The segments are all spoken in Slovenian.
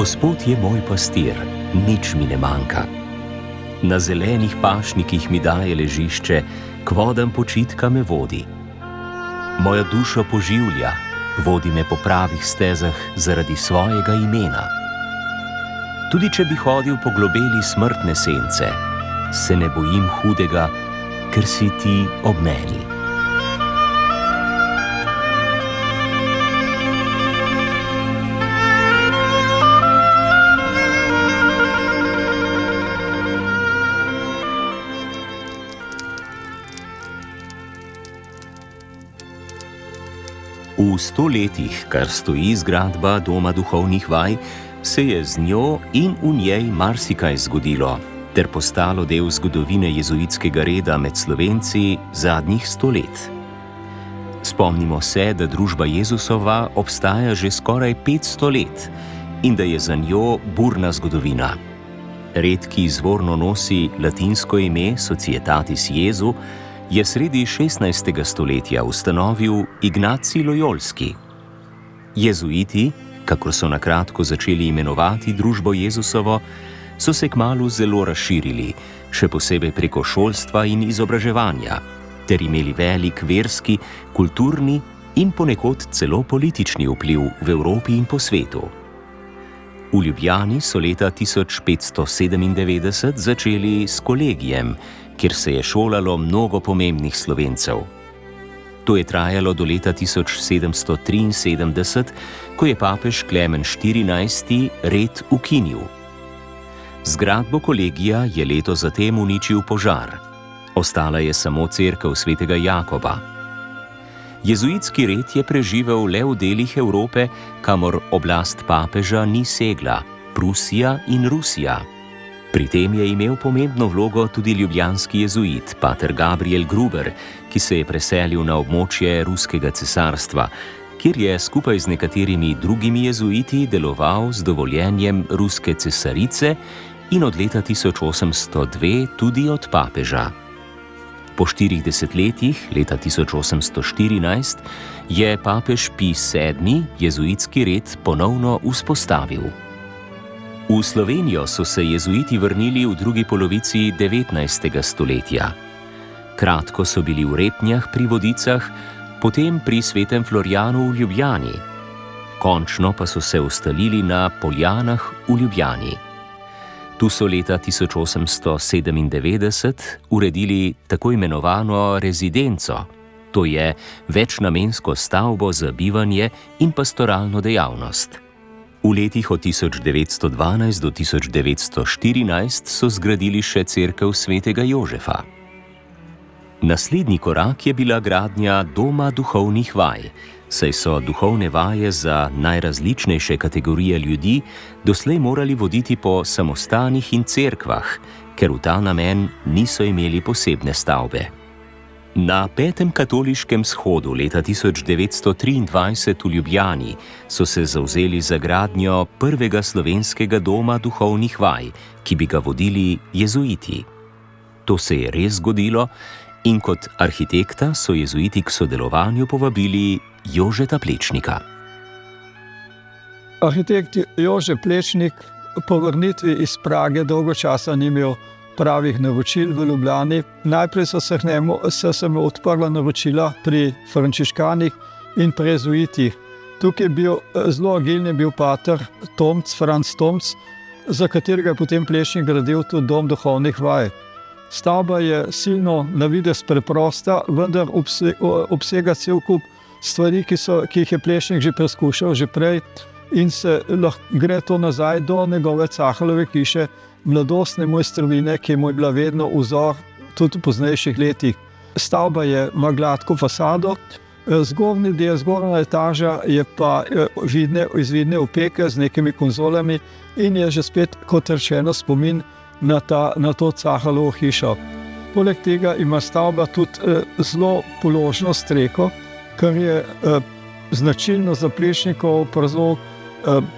Gospod je moj pastir, nič mi ne manjka. Na zelenih pašnikih mi daje ležišče, k vodam počitka me vodi. Moja dušo poživlja, vodi me po pravih stezah zaradi svojega imena. Tudi če bi hodil po globeli smrtne sence, se ne bojim hudega, ker si ti ob meni. V 100 letih, kar stoji zgradba Doma duhovnih vaj, se je z njo in v njej marsikaj zgodilo, ter postalo del zgodovine jezuitskega reda med Slovenci zadnjih 100 let. Spomnimo se, da družba Jezusova obstaja že skoraj 500 let in da je za njo burna zgodovina. Red, ki izvorno nosi latinsko ime Societatis Jesu, je sredi 16. stoletja ustanovil Ignacij Lojolski. Jezuiti, kakor so na kratko začeli imenovati družbo Jezusovo, so se kmalu zelo razširili, še posebej preko šolstva in izobraževanja, ter imeli velik verski, kulturni in ponekod celo politični vpliv v Evropi in po svetu. V Ljubljani so leta 1597 začeli s kolegijem, kjer se je šolalo mnogo pomembnih Slovencev. To je trajalo do leta 1773, ko je papež Klemen XIV. Red ukinil. Zgradbo kolegija je leto zatem uničil požar. Ostala je samo cerkev svetega Jakoba. Jezuitski red je preživel le v delih Evrope, kamor oblast papeža ni segla, Prusija in Rusija. Pri tem je imel pomembno vlogo tudi ljubljanski jezuit, pater Gabriel Gruber, ki se je preselil na območje ruskega cesarstva, kjer je skupaj z nekaterimi drugimi jezuiti deloval z dovoljenjem ruske cesarice in od leta 1802 tudi od papeža. Po 40 letih, leta 1814, je papež Pij VII. Jezuitski red ponovno vzpostavil. V Slovenijo so se jezuiti vrnili v drugi polovici 19. stoletja. Kratko so bili v Repnjah pri Vodicah, potem pri Svetem Florjanu v Ljubljani. Končno pa so se ustalili na Poljanah v Ljubljani. Tu so leta 1897 uredili tako imenovano rezidenco, to je večnamensko stavbo za bivanje in pastoralno dejavnost. V letih od 1912 do 1914 so zgradili še cerkev svetega Jožefa. Naslednji korak je bila gradnja Doma duhovnih vaj, saj so duhovne vaje za najrazličnejše kategorije ljudi doslej morali voditi po samostanih in cerkvah, ker v ta namen niso imeli posebne stavbe. Na 5. katoliškem shodu leta 1923 v Ljubljani so se zavzeli za gradnjo prvega slovenskega doma duhovnih vaj, ki bi ga vodili jezuiti. To se je res zgodilo in kot arhitekta so jezuiti k sodelovanju povabili Jožeta Plečnika. Arhitekt Jože Plečnik po vrnitvi iz Prage dolgo časa ni imel pravih naročil v Ljubljani. Najprej so se mu odprla naročila pri frančiškanih in pri jezuitih. Tukaj je bil zelo agilni pater Tomc, Franc Tomc, za katerega je potem Plečnik gradil tudi dom duhovnih vaj. Stavba je silno na videz preprosta, vendar obsega cel kup stvari, ki jih je Plečnik že preskušal že prej in se gre to nazaj do njegove Cahalove hiše, mladostne mojstrovine, ki mu je bila vedno vzor tudi v poznejših letih. Stavba ima gladko fasado, zgornji del, zgornja etaža je pa iz vidne opeke z nekimi konzolami in je že spet, kot rečeno, spomin na to Cahalovo hišo. Poleg tega ima stavba tudi zelo položno streho, kar je značilno za Plečnikov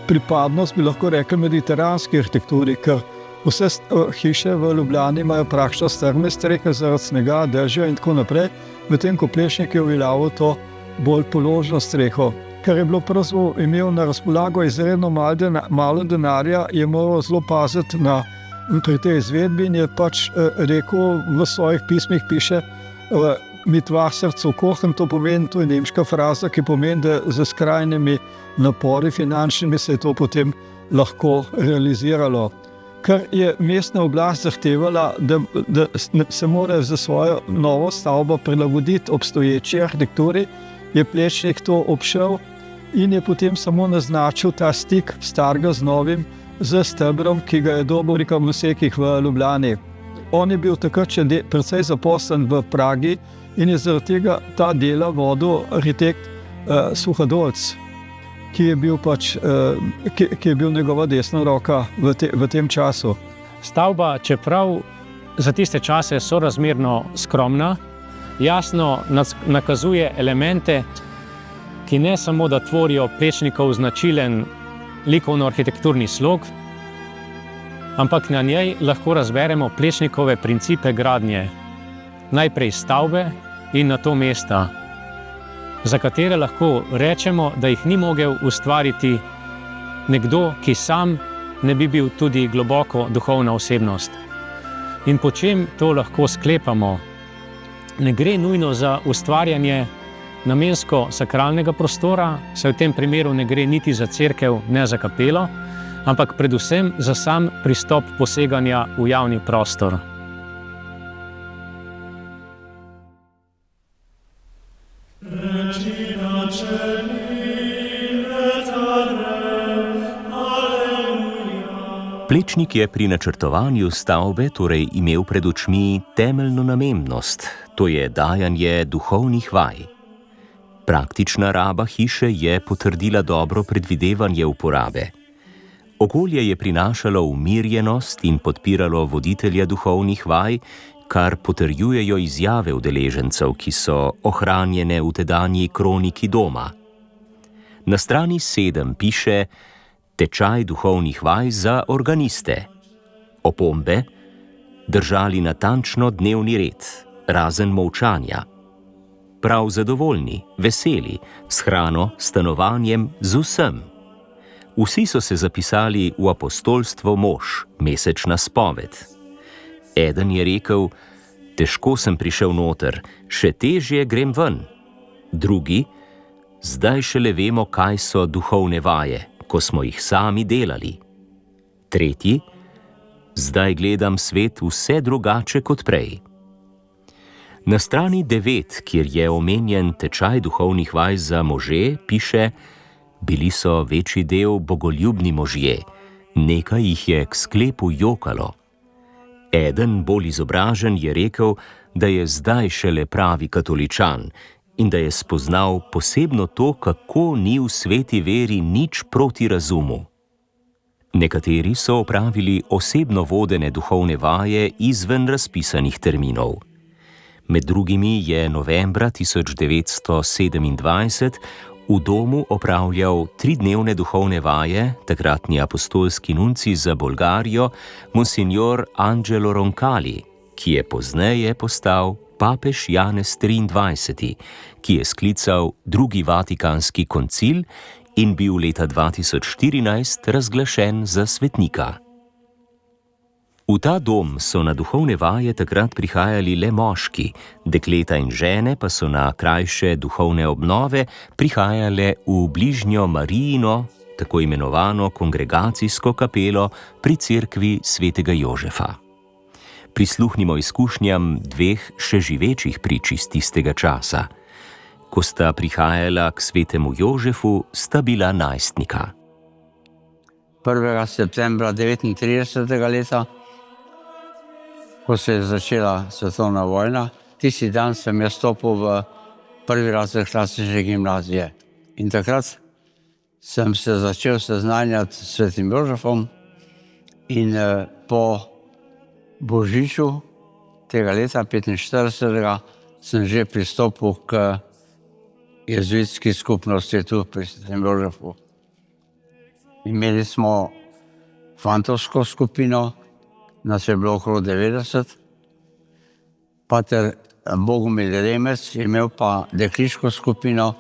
pripadnost, bi lahko rekli, mediteranski arhitekturi, ker vse hiše v Ljubljani imajo praktično strme strehe zaradi snega, dežja in tako naprej, medtem ko Plečnik je uveljavil to bolj položno streho. ker je bilo pravzaprav imel na razpolago izredno malo denarja, je moral zelo paziti pri tej izvedbi in je pač rekel, v svojih pismih piše mit Wasser zu kochen, to pomeni, to je nemška fraza, ki pomeni, da z skrajnimi napori finančnimi se je to potem lahko realiziralo. Ker je mestna oblast zahtevala, da se mora za svojo novo stavbo prilagoditi obstoječi arhitekturi, je Plečnik to obšel in je potem samo naznačil ta stik starega z novim, z stebrom, ki ga je dobil v Mlsekih v Ljubljani. On je bil takrat še precej zaposlen v Pragi in je zaradi tega ta dela vodil arhitekt Suhadolc, ki je bil njegova desna roka v tem času. Stavba, čeprav za tiste čase sorazmerno skromna, jasno nakazuje elemente, ki ne samo da tvorijo Plečnikov značilen likovno-arhitekturni slog, ampak na njej lahko razberemo Plečnikove principe gradnje. Najprej stavbe in nato mesta, za katere lahko rečemo, da jih ni mogel ustvariti nekdo, ki sam ne bi bil tudi globoko duhovna osebnost. In po čem to lahko sklepamo? Ne gre nujno za ustvarjanje namensko sakralnega prostora, saj v tem primeru ne gre niti za cerkev, ne za kapelo, ampak predvsem za sam pristop poseganja v javni prostor. Plečnik je pri načrtovanju stavbe torej imel pred očmi temeljno namembnost, to je dajanje duhovnih vaj. Praktična raba hiše je potrdila dobro predvidevanje uporabe. Okolje je prinašalo umirjenost in podpiralo voditelja duhovnih vaj, kar potrjujejo izjave udeležencev, ki so ohranjene v tedanji kroniki doma. Na strani 7 piše tečaj duhovnih vaj za organiste. Opombe: držali natančno dnevni red, razen molčanja. Prav zadovoljni, veseli, s hrano, stanovanjem, z vsem. Vsi so se zapisali v apostolstvo mož, mesečna spoved. Eden je rekel: težko sem prišel noter, še težje grem ven. Drugi: zdaj šele vemo, kaj so duhovne vaje, ko smo jih sami delali. Tretji: zdaj gledam svet vse drugače kot prej. Na strani 9, kjer je omenjen tečaj duhovnih vaj za može, piše: bili so večji del bogoljubni možje, nekaj jih je k sklepu jokalo. Eden, bolj izobražen, je rekel, da je zdaj šele pravi katoličan in da je spoznal posebno to, kako ni v sveti veri nič proti razumu. Nekateri so opravili osebno vodene duhovne vaje izven razpisanih terminov. Med drugimi je novembra 1927 v domu opravljal 3-dnevne duhovne vaje takratni apostolski nuncij za Bolgarijo, monsignor Angelo Roncalli, ki je pozneje postal papež Janez 23., ki je sklical drugi vatikanski koncil in bil leta 2014 razglašen za svetnika. V ta dom so na duhovne vaje takrat prihajali le moški, dekleta in žene pa so na krajše duhovne obnove prihajale v bližnjo Marijino, tako imenovano kongregacijsko kapelo pri cerkvi svetega Jožefa. Prisluhnimo izkušnjam 2 še živečih prič iz tistega časa. Ko sta prihajala k svetemu Jožefu, sta bila najstnika. 1. septembra 1939. leta, ko se je začela svetovna vojna, tisti dan sem jaz stopil v prvi razred klasične gimnazije. In takrat sem se začel seznanjati s svetim Jožefom in po božiču tega leta 1945 sem že pristopil k jezuitski skupnosti tu pri svetem Jožefu. Imeli smo fantovsko skupino, nas je bilo okolo 90. Pater Bogomil Remec je imel pa dekliško skupino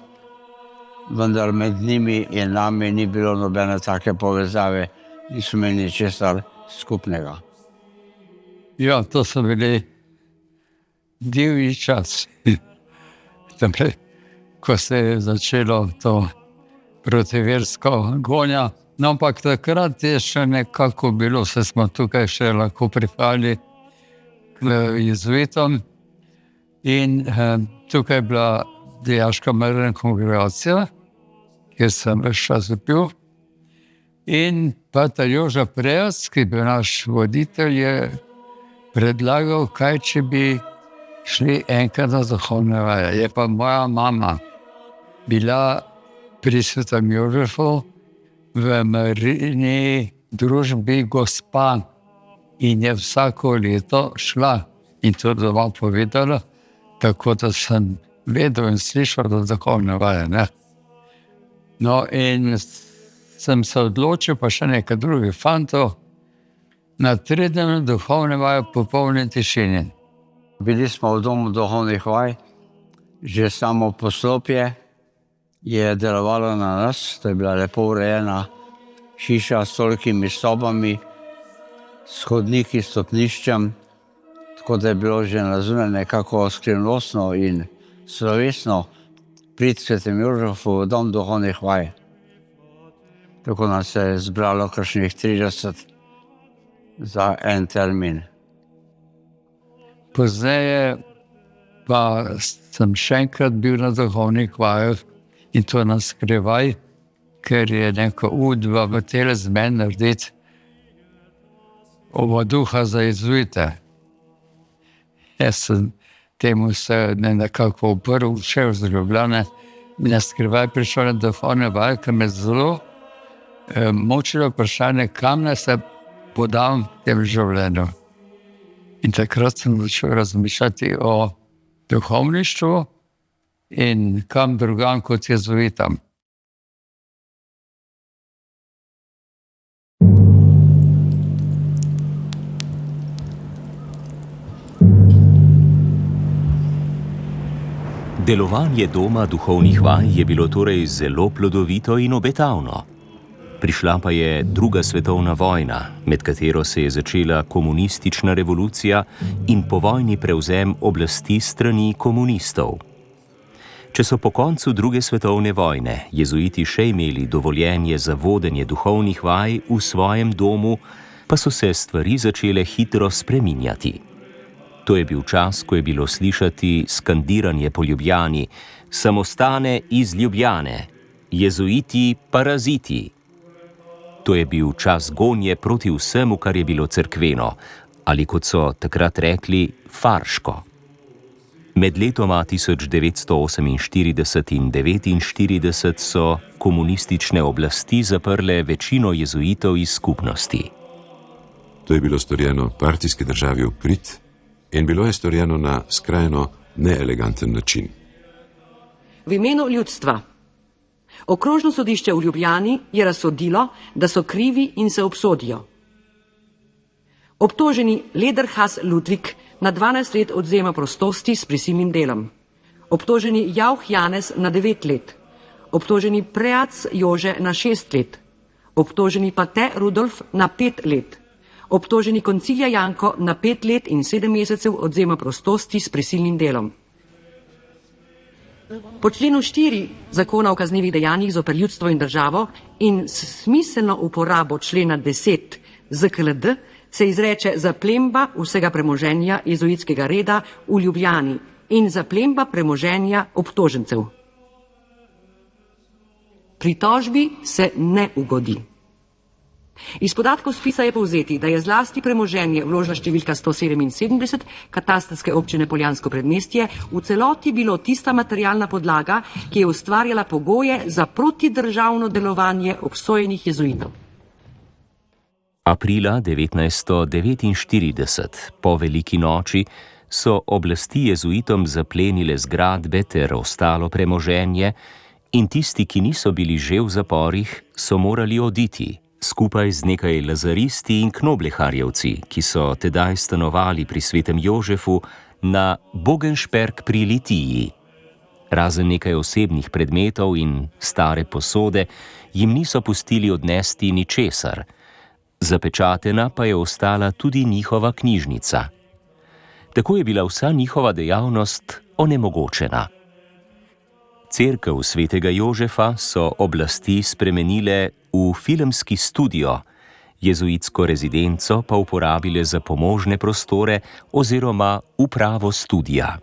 vendar med njimi in nami ni bilo nobene take povezave, niso imeli ničesar skupnega. Ja, to so bili divji časi. Ko se je začelo to protiversko gonja. No, ampak takrat je še nekako bilo, se smo tukaj še lahko prihajali k jezuitom in tukaj je bila dijaška mednarodna kongregacija, kjer sem ves čas bil. In pater Jožef Prejac, ki je bil naš voditelj, je predlagal, kaj če bi šli enkrat na duhovne vaje. Je pa moja mama bila pri svetem Jožefu v Marini družbi gospa in je vsako leto šla in to doma povedala, tako da sem vedel in slišal, da duhovne vaje, ne. No, in sem se odločil, pa še nekaj drugih fantov, na 3 dni duhovne vaje v popolni tišini. Bili smo v domu duhovnih vaj, že samo poslopje je delovalo na nas, to je bila lepo urejena hiša s tolikimi sobami, s hodniki, s stopniščem, tako da je bilo že na zunaj nekako skrivnostno in slovesno priti svetem Jožefu v dom duhovnih vaj. Tako nas se je zbralo kakšnih 30 za en termin. Pozneje pa sem še enkrat bil na duhovnih vajah in to na skrivaj, ker je neka udba v tele z meni narediti ovaduha za jezuite. Jaz sem temu se nekako uprl, šel z Ljubljane, na skrivaj prišel na duhovne vaje, ker me zelo mučilo vprašanje, kam naj se podam v tem življenju. In takrat sem začel razmišljati o duhovništvu in kam drugam kot jezuitam. Delovanje doma duhovnih vaj je bilo torej zelo plodovito in obetavno. Prišla pa je druga svetovna vojna, med katero se je začela komunistična revolucija in povojni prevzem oblasti strani komunistov. Če so po koncu druge svetovne vojne jezuiti še imeli dovoljenje za vodenje duhovnih vaj v svojem domu, pa so se stvari začele hitro spreminjati. To je bil čas, ko je bilo slišati skandiranje po Ljubljani: samostane iz Ljubljane, jezuiti paraziti. To je bil čas gonje proti vsemu, kar je bilo cerkveno, ali kot so takrat rekli, farško. Med letoma 1948 in 1949 so komunistične oblasti zaprle večino jezuitov iz skupnosti. To je bilo storjeno partijski državi v prid in bilo je storjeno na skrajno neeleganten način. V imenu ljudstva. Okrožno sodišče v Ljubljani je razsodilo, da so krivi in se obsodijo. Obtoženi Lederhas Ludvik na 12 let odvzema prostosti s prisilnim delom. Obtoženi Jauch Janez na 9 let. Obtoženi Prejac Jože na 6 let. Obtoženi Pate Rudolf na 5 let. Obtoženi Koncilija Janko na 5 let in 7 mesecev odvzema prostosti s prisilnim delom. Po členu 4 zakona o kaznivih dejanjih zoper ljudstvo in državo in s smiselno uporabo člena 10 ZKLD se izreče zaplemba vsega premoženja jezuitskega reda v Ljubljani in zaplemba premoženja obtožencev. Pritožbi se ne ugodi. Iz podatkov spisa je povzeti, da je zlasti premoženje vložna številka 177 katastrske občine Poljansko predmestje v celoti bilo tista materialna podlaga, ki je ustvarjala pogoje za protidržavno delovanje obsojenih jezuitov. Aprila 1949, po veliki noči, so oblasti jezuitom zaplenile zgradbe ter ostalo premoženje in tisti, ki niso bili že v zaporih, so morali oditi, skupaj z nekaj lazaristi in knobleharjevci, ki so tedaj stanovali pri svetem Jožefu na Bogenšperk pri Litiji. Razen nekaj osebnih predmetov in stare posode, jim niso pustili odnesti ničesar. Zapečatena pa je ostala tudi njihova knjižnica. Tako je bila vsa njihova dejavnost onemogočena. Cerkev svetega Jožefa so oblasti spremenile v filmski studio, jezuitsko rezidenco pa uporabile za pomožne prostore oziroma upravo studia.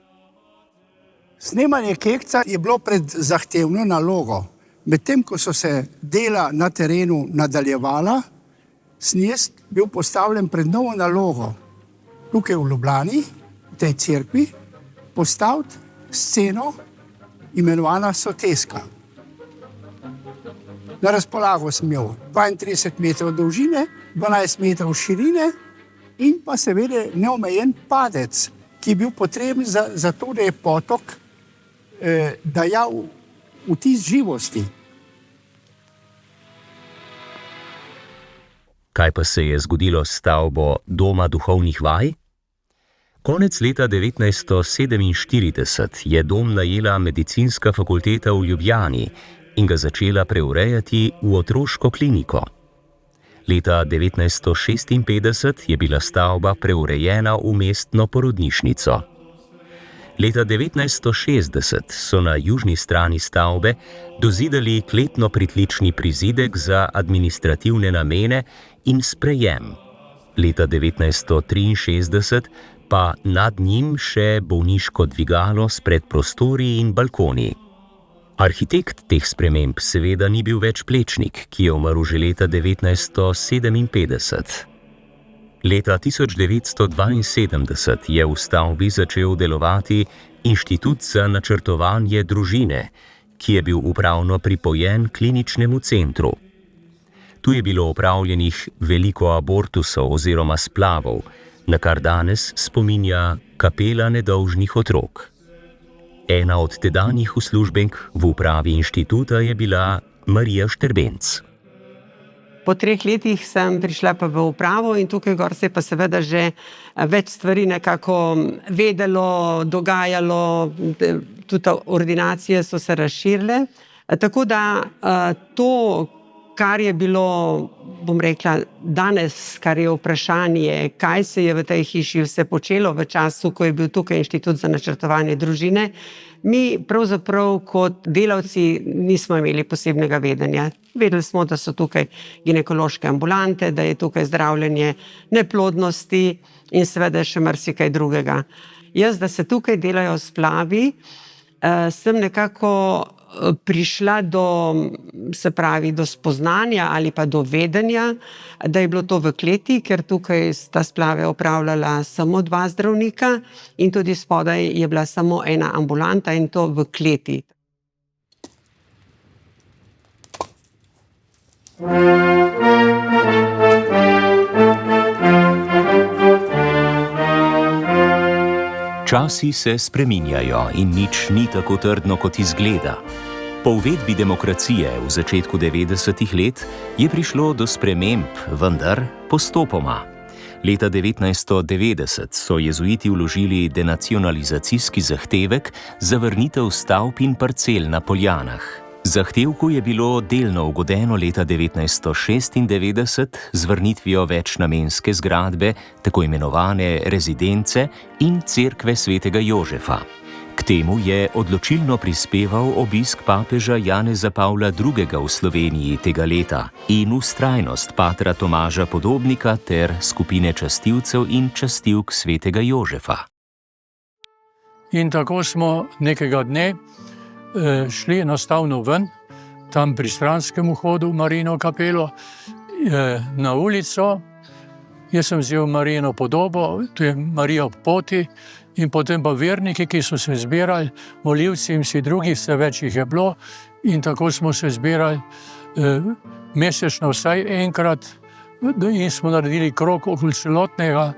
Snemanje Kekca je bilo pred zahtevno nalogo. Medtem ko so se dela na terenu nadaljevala, sem jaz bil postavljen pred novo nalogo. Tukaj v Ljubljani, v tej cerkvi, postaviti sceno imenovana Soteska. Na razpolago sem imel 32 metrov dolžine, 12 metrov širine in pa seveda neomejen padec, ki je bil potreben za to, da je potok dajal vtis živosti. Kaj pa se je zgodilo s stavbo Doma duhovnih vaj? Konec leta 1947 je dom najela medicinska fakulteta v Ljubljani in ga začela preurejati v otroško kliniko. Leta 1956 je bila stavba preurejena v mestno porodnišnico. Leta 1960 so na južni strani stavbe dozidali kletno-pritlični prizidek za administrativne namene in sprejem. Leta 1963 pa nad njim še bolniško dvigalo s predprostori in balkoni. Arhitekt teh sprememb seveda ni bil več Plečnik, ki je umrl že leta 1957. Leta 1972 je v stavbi začel delovati Inštitut za načrtovanje družine, ki je bil upravno pripojen kliničnemu centru. Tu je bilo opravljenih veliko abortusov oziroma splavov, na kar danes spominja kapela nedolžnih otrok. Ena od tedanjih uslužbenk v upravi inštituta je bila Marija Štrbenc. Po 3 letih sem prišla pa v upravo in tukaj gor se je pa seveda že več stvari nekako vedelo, dogajalo, tudi ordinacije so se razširile. Tako da to, kar je bilo, bom rekla, danes, kar je vprašanje, kaj se je v tej hiši vse počelo v času, ko je bil tukaj Inštitut za načrtovanje družine, mi pravzaprav kot delavci nismo imeli posebnega vedenja. Vedeli smo, da so tukaj ginekološke ambulante, da je tukaj zdravljenje neplodnosti in seveda še marsikaj drugega. Jaz, da se tukaj delajo splavi, sem nekako prišla do spoznanja ali pa do vedenja, da je bilo to v kleti, ker tukaj sta splave opravljala samo 2 zdravnika in tudi spodaj je bila samo ena ambulanta in to v kleti. Časi se spreminjajo in nič ni tako trdno, kot izgleda. Po uvedbi demokracije v začetku 90-ih let je prišlo do sprememb, vendar postopoma. Leta 1990 so jezuiti vložili denacionalizacijski zahtevek za vrnitev stavb in parcel na Poljanah. Zahtevku je bilo delno ugodeno leta 1996 z vrnitvijo večnamenske zgradbe, tako imenovane rezidence in cerkve svetega Jožefa. K temu je odločilno prispeval obisk papeža Janeza Pavla II. V Sloveniji tega leta in vztrajnost patra Tomaža Podobnika ter skupine častilcev in častilk svetega Jožefa. In tako smo nekega dne šli enostavno ven, tam pri stranskem vhodu v Marijino kapelo, na ulico. Jaz sem vzel Marijino podobo, tu je Marija ob poti, in potem pa verniki, ki so se zbirali, molivci in vsi drugi, vse več jih je bilo, in tako smo se zbirali mesečno vsaj enkrat in smo naredili krog okoli celotnega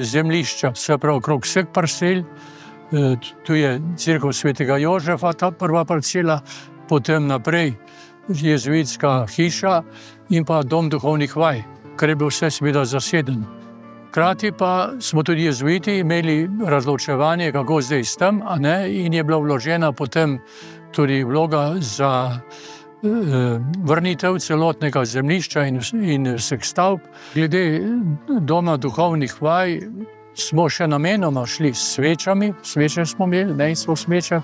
zemljišča, se pravi krog vseh parcel. Tu je cerkev svetega Jožefa, ta prva parcela, potem naprej jezuitska hiša in pa dom duhovnih vaj, kar je bilo vse seveda zasedeno. Hkrati pa smo tudi jezuiti imeli razločevanje, kako zdaj s tem, in je bila vložena potem tudi vloga za vrnitev celotnega zemljišča in vseh stavb. Glede doma duhovnih vaj smo še namenoma šli s svečami, sveče smo imeli, smo sveče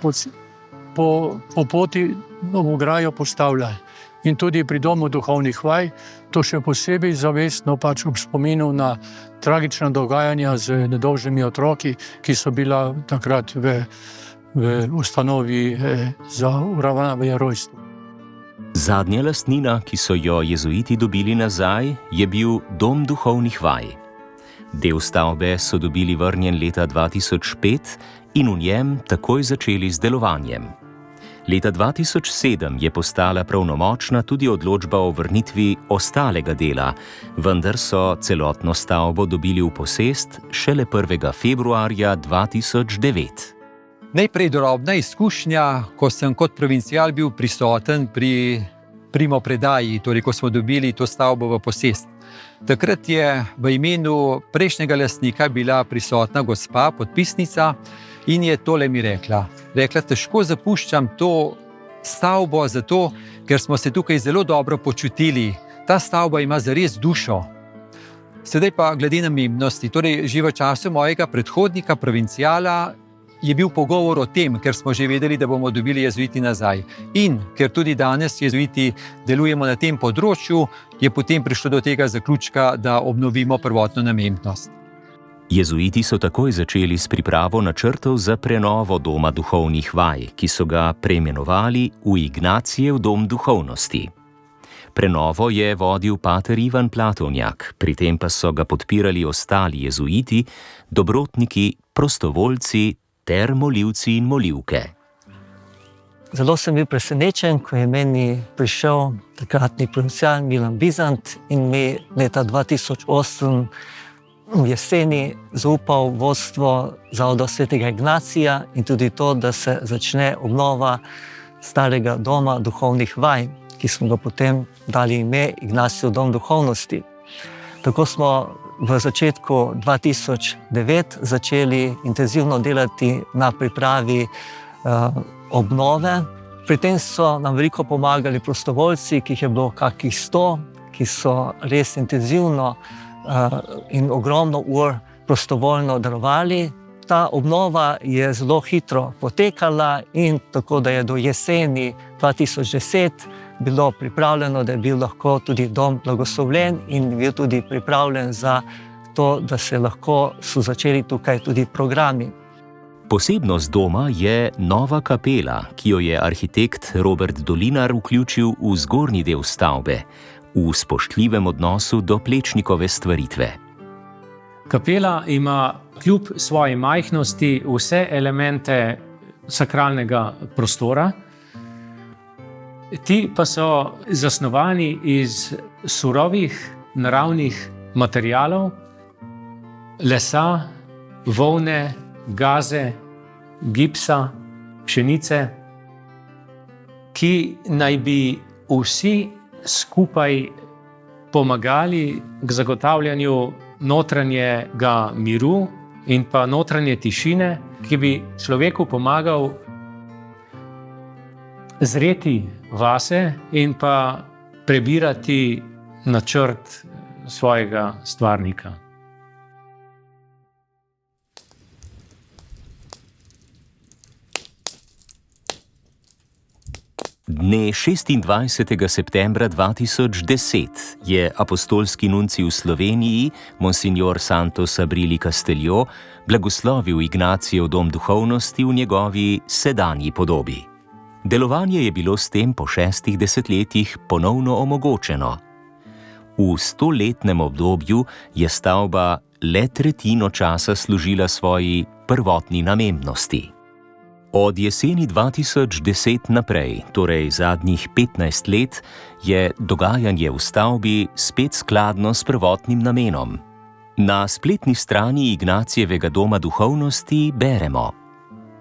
po poti ograjo postavljali. In tudi pri domu duhovnih vaj, to še posebej zavestno pač ob spominu na tragična dogajanja z nedolžnimi otroki, ki so bila takrat v ustanovi za uravnavanje rojstva. Zadnja lastnina, ki so jo jezuiti dobili nazaj, je bil dom duhovnih vaj. Del stavbe so dobili vrnjen leta 2005 in v njem takoj začeli z delovanjem. Leta 2007 je postala pravnomočna tudi odločba o vrnitvi ostalega dela, vendar so celotno stavbo dobili v posest šele 1. februarja 2009. Najprej drobna izkušnja, ko sem kot provincial bil prisoten pri primopredaji, torej ko smo dobili to stavbo v posest. Takrat je v imenu prejšnjega lastnika bila prisotna gospa, podpisnica, in je tole mi rekla. Rekla, težko zapuščam to stavbo zato, ker smo se tukaj zelo dobro počutili. Ta stavba ima zares dušo. Sedaj pa glede namembnosti. Torej, že v času mojega predhodnika, provinciala, je bil pogovor o tem, ker smo že vedeli, da bomo dobili jezuiti nazaj. In ker tudi danes jezuiti delujemo na tem področju, je potem prišlo do tega zaključka, da obnovimo prvotno namembnost. Jezuiti so takoj začeli s pripravo načrtov za prenovo doma duhovnih vaj, ki so ga preimenovali v Ignacijev dom duhovnosti. Prenovo je vodil pater Ivan Platovnjak, pri tem pa so ga podpirali ostali jezuiti, dobrotniki, prostovoljci ter molivci in molivke. Zelo sem bil presenečen, ko je meni prišel takratni provincial Milan Bizant in mi leta 2008 v jeseni zaupal vodstvo Zavoda svetega Ignacija in tudi to, da se začne obnova starega doma duhovnih vaj, ki smo ga potem dali ime Ignacijev dom duhovnosti. Tako smo v začetku 2009 začeli intenzivno delati na pripravi obnove. Pri tem so nam veliko pomagali prostovoljci, ki jih je bilo kakih 100, ki so res intenzivno in ogromno ur prostovoljno delovali. Ta obnova je zelo hitro potekala in tako, da je do jeseni 2010 bilo pripravljeno, da je bil lahko tudi dom blagoslovljen in bil tudi pripravljen za to, da so začeli tukaj tudi programi. Posebnost doma je nova kapela, ki jo je arhitekt Robert Dolinar vključil v zgornji del stavbe, v spoštljivem odnosu do Plečnikove stvaritve. Kapela ima kljub svoji majhnosti vse elemente sakralnega prostora. Ti pa so zasnovani iz surovih naravnih materialov, lesa, volne, gaze, gipsa, pšenice, ki naj bi vsi skupaj pomagali k zagotavljanju notranjega miru in pa notranje tišine, ki bi človeku pomagal zreti vase in pa prebirati načrt svojega stvarnika. Dne 26. septembra 2010 je apostolski nuncij v Sloveniji, monsignor Santos Abrili Castelio, blagoslovil Ignacijev dom duhovnosti v njegovi sedanji podobi. Delovanje je bilo s tem po 6 desetletjih ponovno omogočeno. V 100-letnem obdobju je stavba le tretjino časa služila svoji prvotni namembnosti. Od jeseni 2010 naprej, torej zadnjih 15 let, je dogajanje v stavbi spet skladno s prvotnim namenom. Na spletni strani Ignacijevega doma duhovnosti beremo: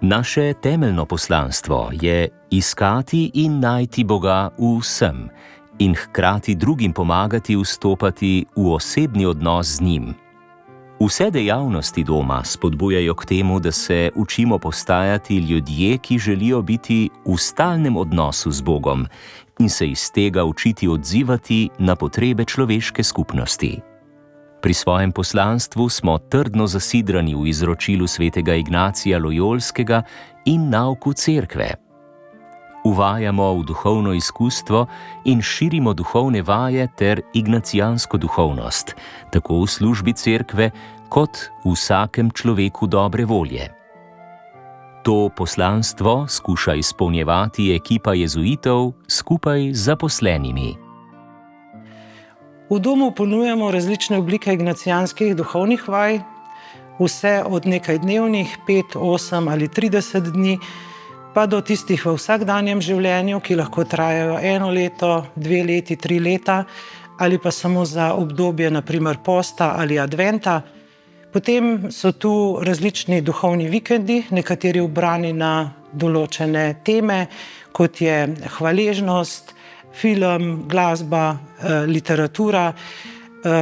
Naše temeljno poslanstvo je iskati in najti Boga v vsem in hkrati drugim pomagati vstopati v osebni odnos z njim. Vse dejavnosti doma spodbujajo k temu, da se učimo postajati ljudje, ki želijo biti v stalnem odnosu z Bogom in se iz tega učiti odzivati na potrebe človeške skupnosti. Pri svojem poslanstvu smo trdno zasidrani v izročilu svetega Ignacija Lojolskega in nauku cerkve. Uvajamo v duhovno izkustvo in širimo duhovne vaje ter ignacijansko duhovnost, tako v službi cerkve kot vsakem človeku dobre volje. To poslanstvo skuša izpolnjevati ekipa jezuitov skupaj z zaposlenimi. V domu ponujamo različne oblike ignacijanskih duhovnih vaj, vse od nekaj dnevnih, 5, 8 ali 30 dni, pa do tistih v vsakdanjem življenju, ki lahko trajajo 1 leto, 2 leti, 3 leta, ali pa samo za obdobje, naprimer posta ali adventa. Potem so tu različni duhovni vikendi, nekateri ubrani na določene teme, kot je hvaležnost, film, glasba, literatura,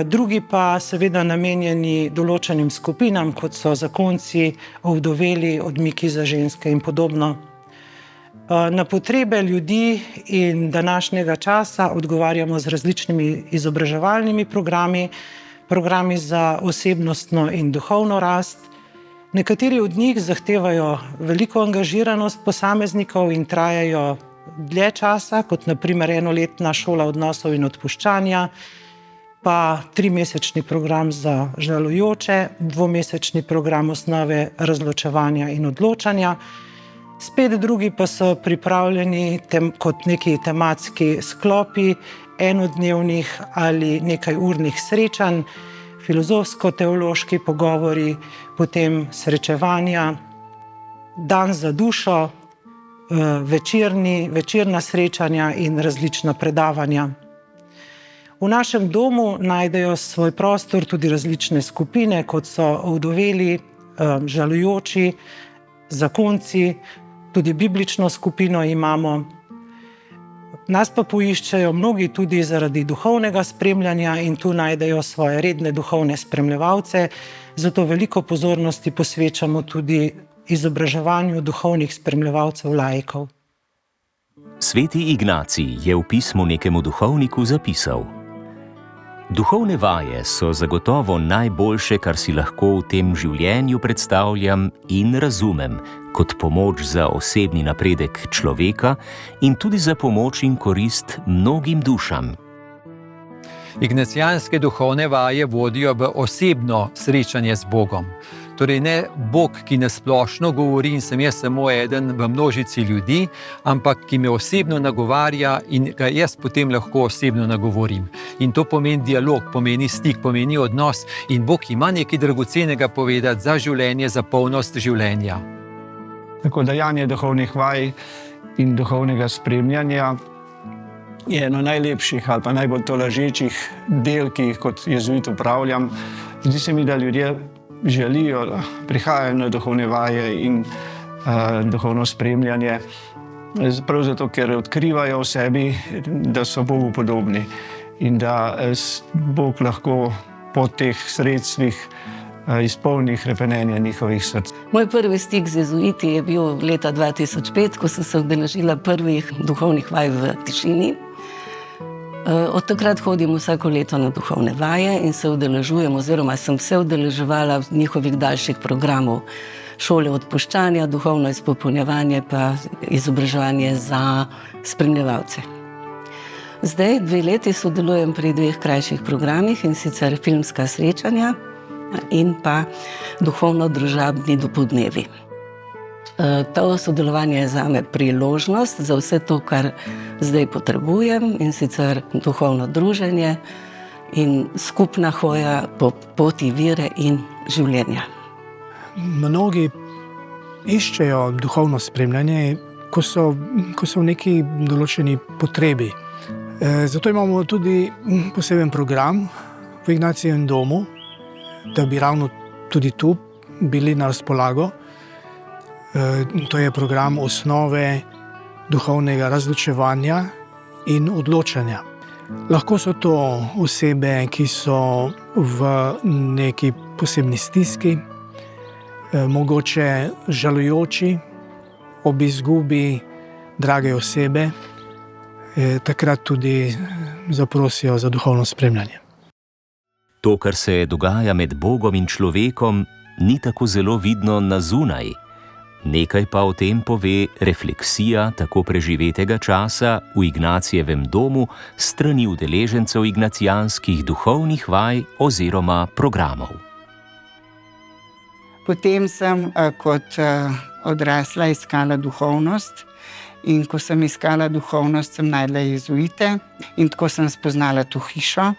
drugi pa seveda namenjeni določenim skupinam, kot so zakonci, ovdoveli, odmiki za ženske in podobno. Na potrebe ljudi in današnjega časa odgovarjamo z različnimi izobraževalnimi programi za osebnostno in duhovno rast. Nekateri od njih zahtevajo veliko angažiranost posameznikov in trajajo dlje časa, kot naprimer 1-letna šola odnosov in odpuščanja, pa 3-mesečni program za žalujoče, 2-mesečni program osnove razločevanja in odločanja. Spet drugi pa so pripravljeni kot neki tematski sklopi, enodnevnih ali nekajurnih srečanj, filozofsko-teološki pogovori, potem srečevanja, dan za dušo, večerna srečanja in različna predavanja. V našem domu najdejo svoj prostor tudi različne skupine, kot so ovdoveli, žalujoči, zakonci, tudi biblično skupino imamo. Nas pa poiščejo mnogi tudi zaradi duhovnega spremljanja in tu najdejo svoje redne duhovne spremljevalce, zato veliko pozornosti posvečamo tudi izobraževanju duhovnih spremljevalcev laikov. Sveti Ignacij je v pismu nekemu duhovniku zapisal: Duhovne vaje so zagotovo najboljše, kar si lahko v tem življenju predstavljam in razumem, kot pomoč za osebni napredek človeka in tudi za pomoč in korist mnogim dušam. Ignacijanske duhovne vaje vodijo v osebno srečanje z Bogom. Torej ne Bog, ki nasplošno govori in sem jaz samo eden v množici ljudi, ampak ki me osebno nagovarja in ga jaz potem lahko osebno nagovorim. In to pomeni dialog, pomeni stik, pomeni odnos in Bog ima nekaj dragocenega povedati za življenje, za polnost življenja. Tako dajanje duhovnih vaj in duhovnega spremljanja je eno najlepših ali pa najbolj tolažečih del, ki jih kot jezuit upravljam. Zdi se mi, da ljudje želijo, da prihajajo na duhovne vaje in duhovno spremljanje, prav zato, ker odkrivajo v sebi, da so Bogu podobni in da Bog lahko po teh sredstvih izpolni hrepenenje njihovih src. Moj prvi stik z jezuiti je bil leta 2005, ko sem se udeležila prvih duhovnih vaj v tišini. Od takrat hodim vsako leto na duhovne vaje in se udeležujem, oziroma sem se udeleževala njihovih daljših programov, šole odpuščanja, duhovno izpopolnjevanje pa izobraževanje za spremljevalce. Zdaj 2 leti sodelujem pri 2 krajših programih, in sicer filmska srečanja in pa duhovno-družabni dopoldnevi. To sodelovanje je zame priložnost za vse to, kar zdaj potrebujem, in sicer duhovno druženje in skupna hoja po poti vere in življenja. Mnogi iščejo duhovno spremljanje, ko so v neki določeni potrebi. Zato imamo tudi poseben program v Ignacijevem domu, da bi ravno tudi tu bili na razpolago. To je program osnove duhovnega razločevanja in odločanja. Lahko so to osebe, ki so v neki posebni stiski, mogoče žalujoči ob izgubi drage osebe, takrat tudi zaprosijo za duhovno spremljanje. To, kar se dogaja med Bogom in človekom, ni tako zelo vidno na zunaj. Nekaj pa o tem pove refleksija tako preživetega časa v Ignacijevem domu strani udeležencev ignacijanskih duhovnih vaj oziroma programov. Potem sem kot odrasla iskala duhovnost in ko sem iskala duhovnost, sem najdla jezuite in tako sem spoznala to hišo.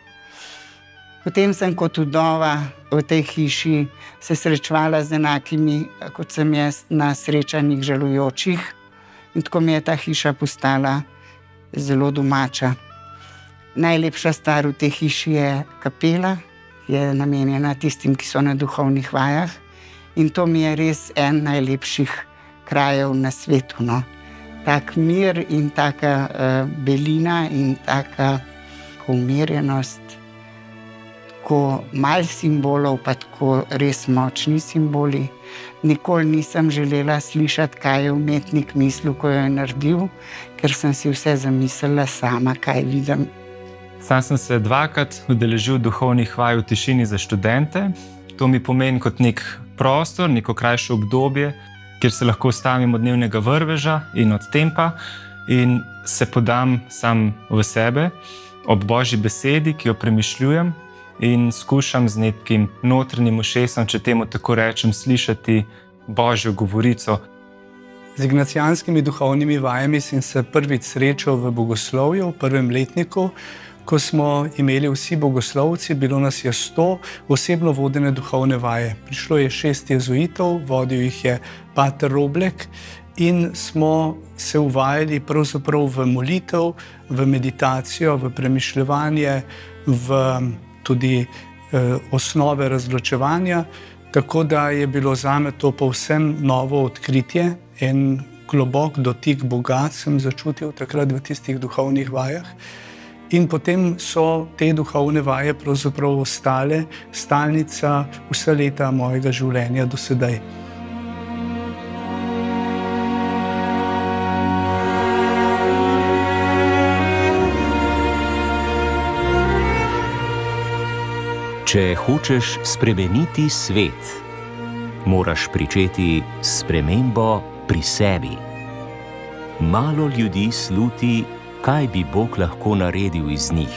Potem sem kot vdova v tej hiši se srečevala z enakimi, kot sem jaz na srečanjih žalujočih, in tako mi je ta hiša postala zelo domača. Najlepša stvar v tej hiši je kapela, je namenjena tistim, ki so na duhovnih vajah, in to mi je res en najlepših krajev na svetu. No. Tak mir in taka belina in taka umirjenost, tako malo simbolov, pa tako res močni simboli. Nikoli nisem želela slišati, kaj je umetnik mislil, ko jo je naredil, ker sem si vse zamislila sama, kaj vidim. Sam sem se 2-krat udeležil duhovnih vaj v tišini za študente. To mi pomeni kot nek prostor, neko krajše obdobje, kjer se lahko ustavim od dnevnega vrveža in od tempa in se podam sam v sebe ob Božji besedi, ki jo premišljujem, in skušam z nekim notranjim ušesom, če temu tako rečem, slišati Božjo govorico. Z ignacijanskimi duhovnimi vajami sem se prvič srečal v bogoslovju, v 1. letniku, ko smo imeli vsi bogoslovci, bilo nas je 100 osebno vodene duhovne vaje. Prišlo je 6 jezuitov, vodil jih je pater Roblek in smo se uvajali pravzaprav v molitev, v meditacijo, v premišljevanje, v tudi osnove razločevanja, tako da je bilo zame to povsem novo odkritje. En globok dotik Boga sem začutil takrat v tistih duhovnih vajah. In potem so te duhovne vaje pravzaprav ostale stalnica vse leta mojega življenja do sedaj. Če hočeš spremeniti svet, moraš pričeti s spremembo pri sebi. Malo ljudi sluti, kaj bi Bog lahko naredil iz njih,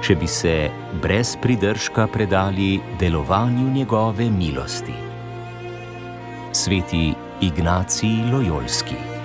če bi se brez pridržka predali delovanju njegove milosti. Sveti Ignacij Lojolski.